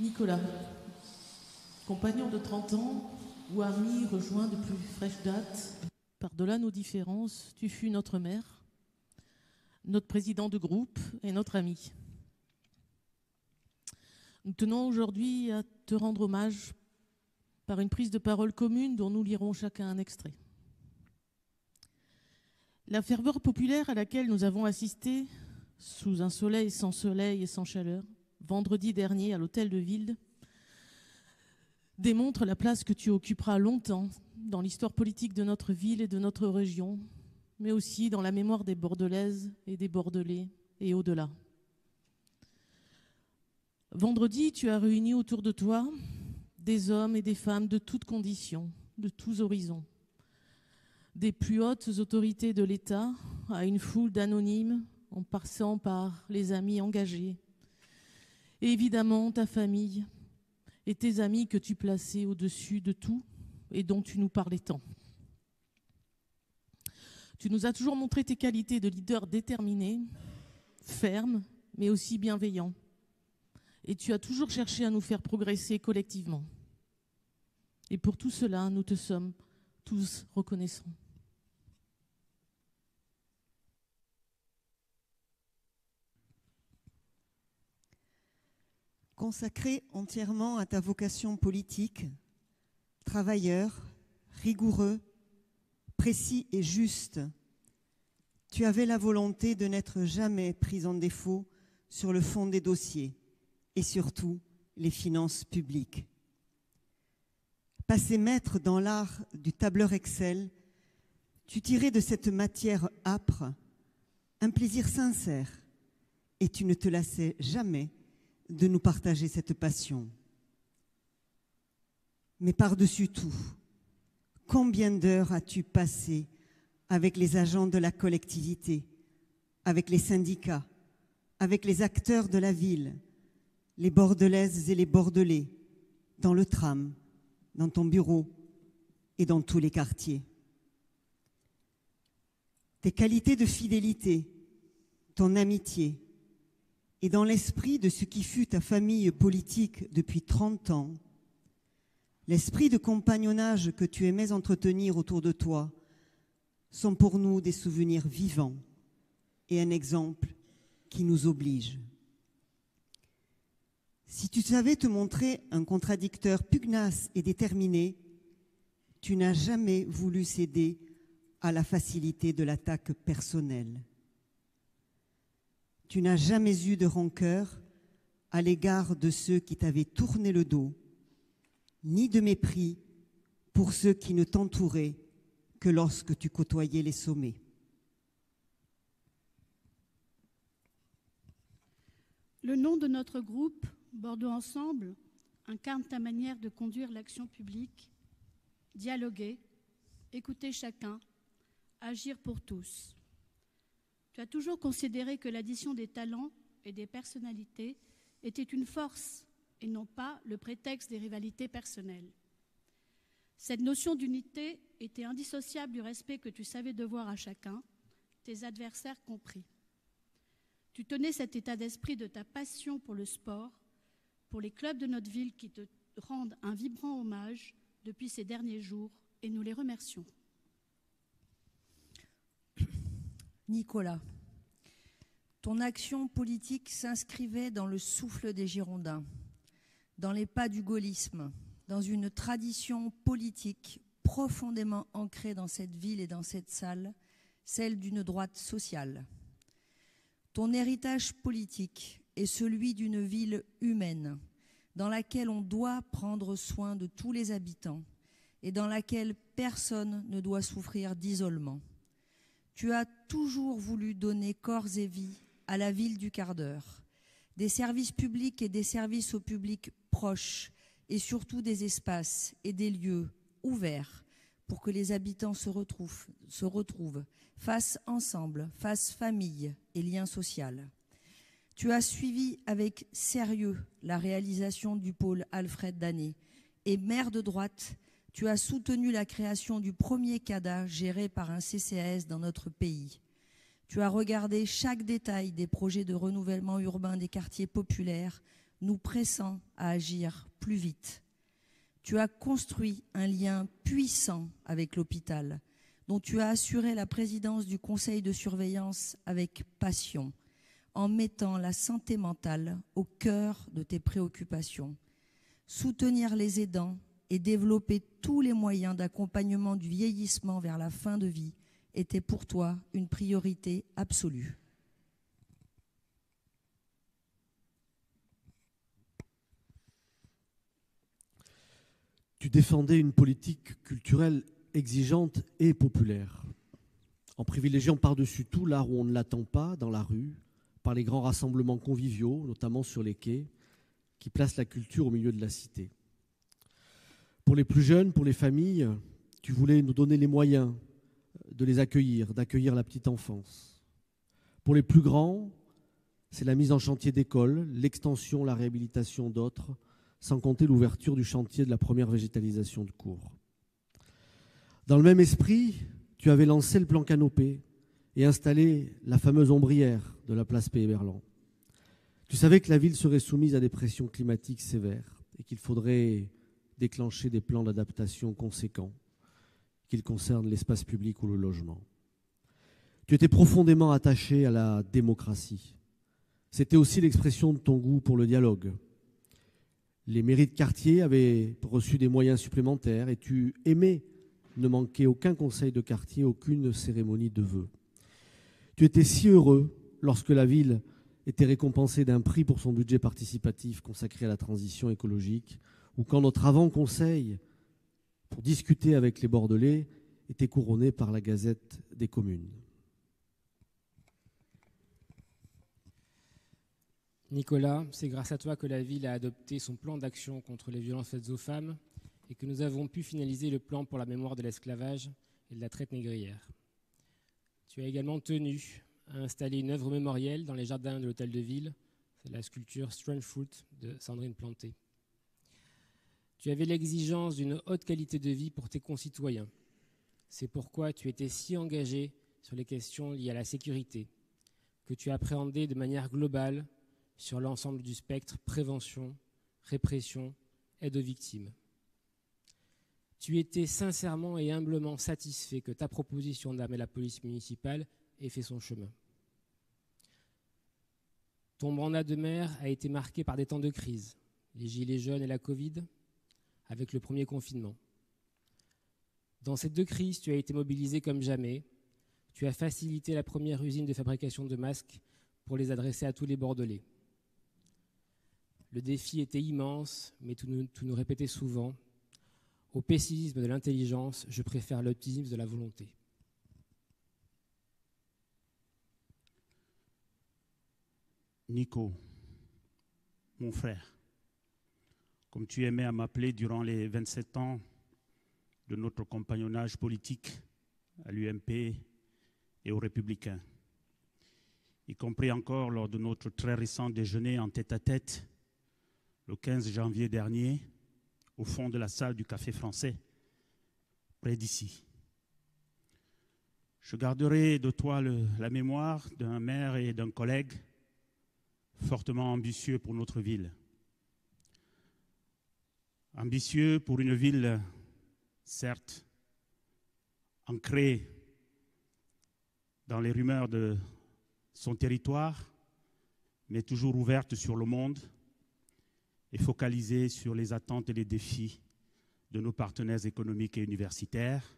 Nicolas, compagnon de 30 ans ou ami rejoint de plus fraîche date, par-delà nos différences, tu fus notre mère, notre président de groupe et notre ami. Nous tenons aujourd'hui à te rendre hommage par une prise de parole commune dont nous lirons chacun un extrait. La ferveur populaire à laquelle nous avons assisté, sous un soleil et sans chaleur, vendredi dernier à l'hôtel de Ville, démontre la place que tu occuperas longtemps dans l'histoire politique de notre ville et de notre région, mais aussi dans la mémoire des Bordelaises et des Bordelais et au-delà. Vendredi, tu as réuni autour de toi des hommes et des femmes de toutes conditions, de tous horizons, des plus hautes autorités de l'État à une foule d'anonymes, en passant par les amis engagés, et évidemment ta famille et tes amis que tu plaçais au-dessus de tout et dont tu nous parlais tant. Tu nous as toujours montré tes qualités de leader déterminé, ferme, mais aussi bienveillant. Et tu as toujours cherché à nous faire progresser collectivement. Et pour tout cela, nous te sommes tous reconnaissants. Consacré entièrement à ta vocation politique, travailleur, rigoureux, précis et juste, tu avais la volonté de n'être jamais pris en défaut sur le fond des dossiers et surtout les finances publiques. Passé maître dans l'art du tableur Excel, tu tirais de cette matière âpre un plaisir sincère et tu ne te lassais jamais de nous partager cette passion. Mais par-dessus tout, combien d'heures as-tu passé avec les agents de la collectivité, avec les syndicats, avec les acteurs de la ville, les Bordelaises et les Bordelais, dans le tram, dans ton bureau et dans tous les quartiers. Tes qualités de fidélité, ton amitié, et dans l'esprit de ce qui fut ta famille politique depuis 30 ans, l'esprit de compagnonnage que tu aimais entretenir autour de toi sont pour nous des souvenirs vivants et un exemple qui nous oblige. Si tu savais te montrer un contradicteur pugnace et déterminé, tu n'as jamais voulu céder à la facilité de l'attaque personnelle. Tu n'as jamais eu de rancœur à l'égard de ceux qui t'avaient tourné le dos, ni de mépris pour ceux qui ne t'entouraient que lorsque tu côtoyais les sommets. Le nom de notre groupe, Bordeaux Ensemble, incarne ta manière de conduire l'action publique, dialoguer, écouter chacun, agir pour tous. Tu as toujours considéré que l'addition des talents et des personnalités était une force et non pas le prétexte des rivalités personnelles. Cette notion d'unité était indissociable du respect que tu savais devoir à chacun, tes adversaires compris. Tu tenais cet état d'esprit de ta passion pour le sport, pour les clubs de notre ville qui te rendent un vibrant hommage depuis ces derniers jours et nous les remercions. Nicolas, ton action politique s'inscrivait dans le souffle des Girondins, dans les pas du gaullisme, dans une tradition politique profondément ancrée dans cette ville et dans cette salle, celle d'une droite sociale. Ton héritage politique est celui d'une ville humaine, dans laquelle on doit prendre soin de tous les habitants et dans laquelle personne ne doit souffrir d'isolement. Tu as toujours voulu donner corps et vie à la ville du quart d'heure, des services publics et des services au public proches et surtout des espaces et des lieux ouverts pour que les habitants se retrouvent, fassent ensemble, fassent famille et lien social. Tu as suivi avec sérieux la réalisation du pôle Alfred Danet et maire de droite, tu as soutenu la création du premier CADA géré par un CCAS dans notre pays. Tu as regardé chaque détail des projets de renouvellement urbain des quartiers populaires nous pressant à agir plus vite. Tu as construit un lien puissant avec l'hôpital, dont tu as assuré la présidence du conseil de surveillance avec passion, en mettant la santé mentale au cœur de tes préoccupations. Soutenir les aidants et développer tous les moyens d'accompagnement du vieillissement vers la fin de vie était pour toi une priorité absolue. Tu défendais une politique culturelle exigeante et populaire, en privilégiant par-dessus tout l'art où on ne l'attend pas, dans la rue, par les grands rassemblements conviviaux, notamment sur les quais, qui placent la culture au milieu de la cité. Pour les plus jeunes, pour les familles, tu voulais nous donner les moyens de les accueillir, d'accueillir la petite enfance. Pour les plus grands, c'est la mise en chantier d'écoles, l'extension, la réhabilitation d'autres, sans compter l'ouverture du chantier de la première végétalisation de cours. Dans le même esprit, tu avais lancé le plan Canopé et installé la fameuse ombrière de la place Pays-Berland. Tu savais que la ville serait soumise à des pressions climatiques sévères et qu'il faudrait déclencher des plans d'adaptation conséquents, qu'ils concernent l'espace public ou le logement. Tu étais profondément attaché à la démocratie. C'était aussi l'expression de ton goût pour le dialogue. Les mairies de quartier avaient reçu des moyens supplémentaires et tu aimais ne manquer aucun conseil de quartier, aucune cérémonie de vœux. Tu étais si heureux lorsque la ville était récompensée d'un prix pour son budget participatif consacré à la transition écologique, ou quand notre avant-conseil pour discuter avec les Bordelais était couronné par la Gazette des communes. Nicolas, c'est grâce à toi que la ville a adopté son plan d'action contre les violences faites aux femmes et que nous avons pu finaliser le plan pour la mémoire de l'esclavage et de la traite négrière. Tu as également tenu à installer une œuvre mémorielle dans les jardins de l'hôtel de ville, c'est la sculpture Strange Fruit de Sandrine Planté. Tu avais l'exigence d'une haute qualité de vie pour tes concitoyens. C'est pourquoi tu étais si engagé sur les questions liées à la sécurité, que tu appréhendais de manière globale sur l'ensemble du spectre prévention, répression, aide aux victimes. Tu étais sincèrement et humblement satisfait que ta proposition d'armer la police municipale ait fait son chemin. Ton mandat de maire a été marqué par des temps de crise, les gilets jaunes et la Covid, avec le premier confinement. Dans ces deux crises, tu as été mobilisé comme jamais. Tu as facilité la première usine de fabrication de masques pour les adresser à tous les Bordelais. Le défi était immense, mais tu nous répétais souvent, au pessimisme de l'intelligence, je préfère l'optimisme de la volonté. Nico, mon frère, comme tu aimais à m'appeler durant les 27 ans de notre compagnonnage politique à l'UMP et aux Républicains, y compris encore lors de notre très récent déjeuner en tête-à-tête le 15 janvier dernier, au fond de la salle du Café Français, près d'ici. Je garderai de toi la mémoire d'un maire et d'un collègue fortement ambitieux pour notre ville. Ambitieux pour une ville, certes, ancrée dans les rumeurs de son territoire, mais toujours ouverte sur le monde et focalisée sur les attentes et les défis de nos partenaires économiques et universitaires,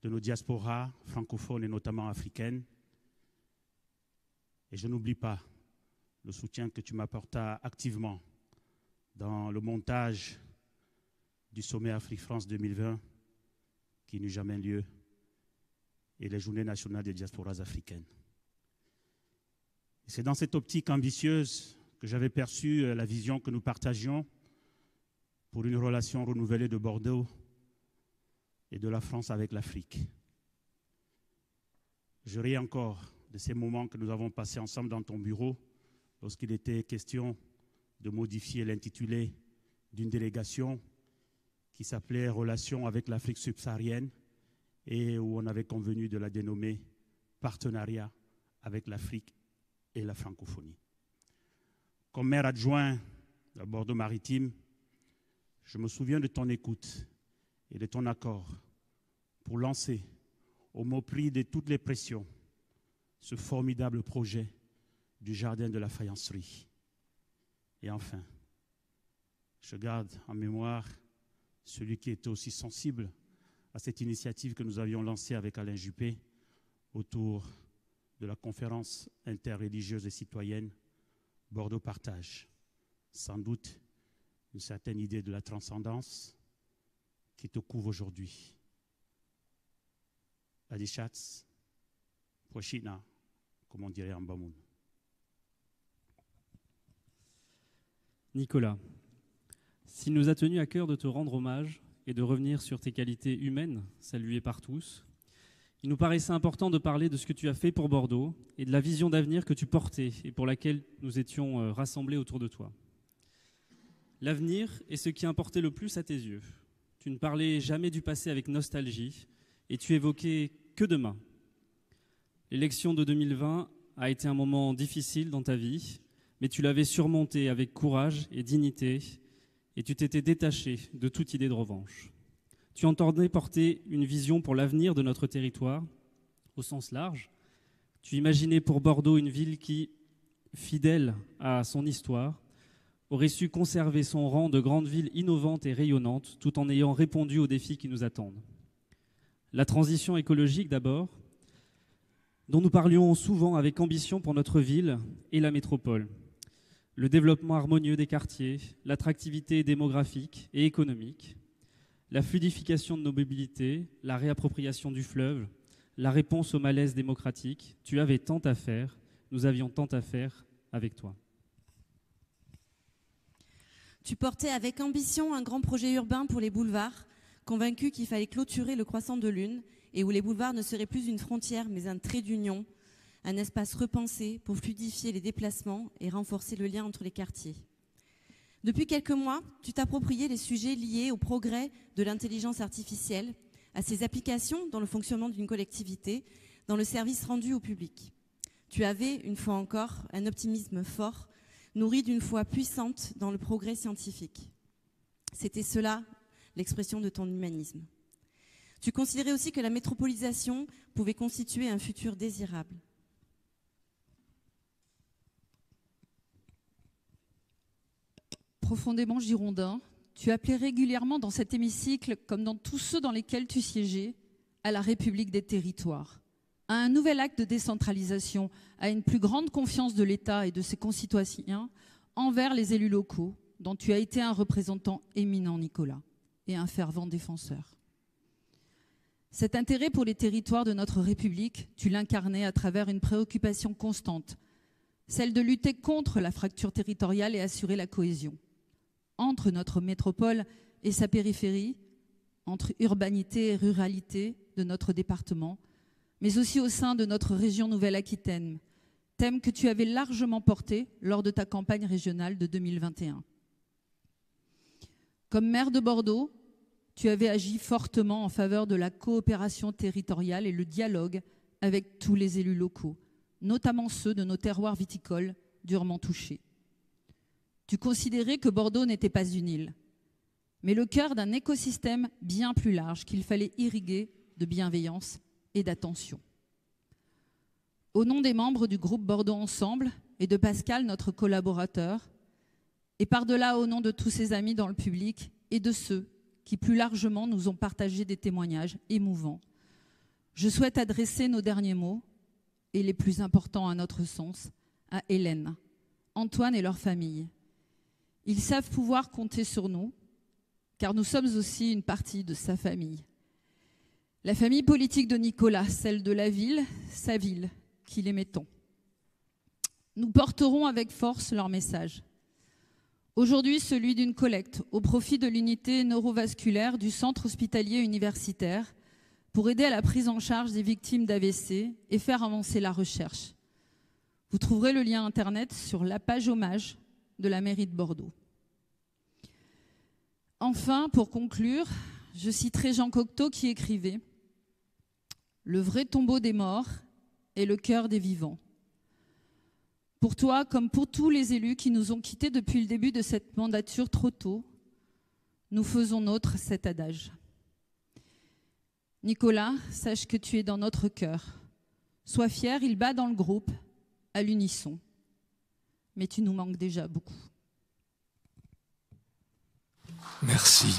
de nos diasporas francophones et notamment africaines. Et je n'oublie pas le soutien que tu m'apportas activement dans le montage du sommet Afrique-France 2020 qui n'eut jamais lieu et les Journées nationales des diasporas africaines. Et c'est dans cette optique ambitieuse que j'avais perçu la vision que nous partagions pour une relation renouvelée de Bordeaux et de la France avec l'Afrique. Je ris encore de ces moments que nous avons passés ensemble dans ton bureau lorsqu'il était question de modifier l'intitulé d'une délégation qui s'appelait « Relations avec l'Afrique subsaharienne » et où on avait convenu de la dénommer « Partenariat avec l'Afrique et la francophonie ». Comme maire adjoint à Bordeaux-Maritime, je me souviens de ton écoute et de ton accord pour lancer, au mépris de toutes les pressions, ce formidable projet du jardin de la faïencerie. Et enfin, je garde en mémoire celui qui était aussi sensible à cette initiative que nous avions lancée avec Alain Juppé autour de la conférence interreligieuse et citoyenne Bordeaux Partage. Sans doute une certaine idée de la transcendance qui te couvre aujourd'hui. Adichatz, Pochina, comme on dirait en Bamoun. Nicolas, s'il nous a tenu à cœur de te rendre hommage et de revenir sur tes qualités humaines, saluées par tous, il nous paraissait important de parler de ce que tu as fait pour Bordeaux et de la vision d'avenir que tu portais et pour laquelle nous étions rassemblés autour de toi. L'avenir est ce qui importait le plus à tes yeux. Tu ne parlais jamais du passé avec nostalgie et tu évoquais que demain. L'élection de 2020 a été un moment difficile dans ta vie, mais tu l'avais surmonté avec courage et dignité et tu t'étais détaché de toute idée de revanche. Tu entendais porter une vision pour l'avenir de notre territoire, au sens large. Tu imaginais pour Bordeaux une ville qui, fidèle à son histoire, aurait su conserver son rang de grande ville innovante et rayonnante, tout en ayant répondu aux défis qui nous attendent. La transition écologique d'abord, dont nous parlions souvent avec ambition pour notre ville et la métropole. Le développement harmonieux des quartiers, l'attractivité démographique et économique, la fluidification de nos mobilités, la réappropriation du fleuve, la réponse au malaise démocratique. Tu avais tant à faire, nous avions tant à faire avec toi. Tu portais avec ambition un grand projet urbain pour les boulevards, convaincu qu'il fallait clôturer le croissant de lune et où les boulevards ne seraient plus une frontière mais un trait d'union, un espace repensé pour fluidifier les déplacements et renforcer le lien entre les quartiers. Depuis quelques mois, tu t'appropriais les sujets liés au progrès de l'intelligence artificielle, à ses applications dans le fonctionnement d'une collectivité, dans le service rendu au public. Tu avais, une fois encore, un optimisme fort, nourri d'une foi puissante dans le progrès scientifique. C'était cela, l'expression de ton humanisme. Tu considérais aussi que la métropolisation pouvait constituer un futur désirable. Profondément girondin, tu appelais régulièrement dans cet hémicycle, comme dans tous ceux dans lesquels tu siégeais, à la République des territoires, à un nouvel acte de décentralisation, à une plus grande confiance de l'État et de ses concitoyens envers les élus locaux, dont tu as été un représentant éminent, Nicolas, et un fervent défenseur. Cet intérêt pour les territoires de notre République, tu l'incarnais à travers une préoccupation constante, celle de lutter contre la fracture territoriale et assurer la cohésion entre notre métropole et sa périphérie, entre urbanité et ruralité de notre département, mais aussi au sein de notre région Nouvelle-Aquitaine, thème que tu avais largement porté lors de ta campagne régionale de 2021. Comme maire de Bordeaux, tu avais agi fortement en faveur de la coopération territoriale et le dialogue avec tous les élus locaux, notamment ceux de nos terroirs viticoles durement touchés. Tu considérais que Bordeaux n'était pas une île, mais le cœur d'un écosystème bien plus large qu'il fallait irriguer de bienveillance et d'attention. Au nom des membres du groupe Bordeaux Ensemble et de Pascal, notre collaborateur, et par-delà au nom de tous ses amis dans le public et de ceux qui plus largement nous ont partagé des témoignages émouvants, je souhaite adresser nos derniers mots, et les plus importants à notre sens, à Hélène, Antoine et leur famille. Ils savent pouvoir compter sur nous, car nous sommes aussi une partie de sa famille. La famille politique de Nicolas, celle de la ville, sa ville, qu'il aimait tant. Nous porterons avec force leur message. Aujourd'hui, celui d'une collecte au profit de l'unité neurovasculaire du centre hospitalier universitaire pour aider à la prise en charge des victimes d'AVC et faire avancer la recherche. Vous trouverez le lien internet sur la page hommage de la mairie de Bordeaux. Enfin, pour conclure, je citerai Jean Cocteau qui écrivait « Le vrai tombeau des morts est le cœur des vivants ». Pour toi, comme pour tous les élus qui nous ont quittés depuis le début de cette mandature trop tôt, nous faisons nôtre cet adage. Nicolas, sache que tu es dans notre cœur. Sois fier, il bat dans le groupe, à l'unisson. Mais tu nous manques déjà beaucoup. Merci.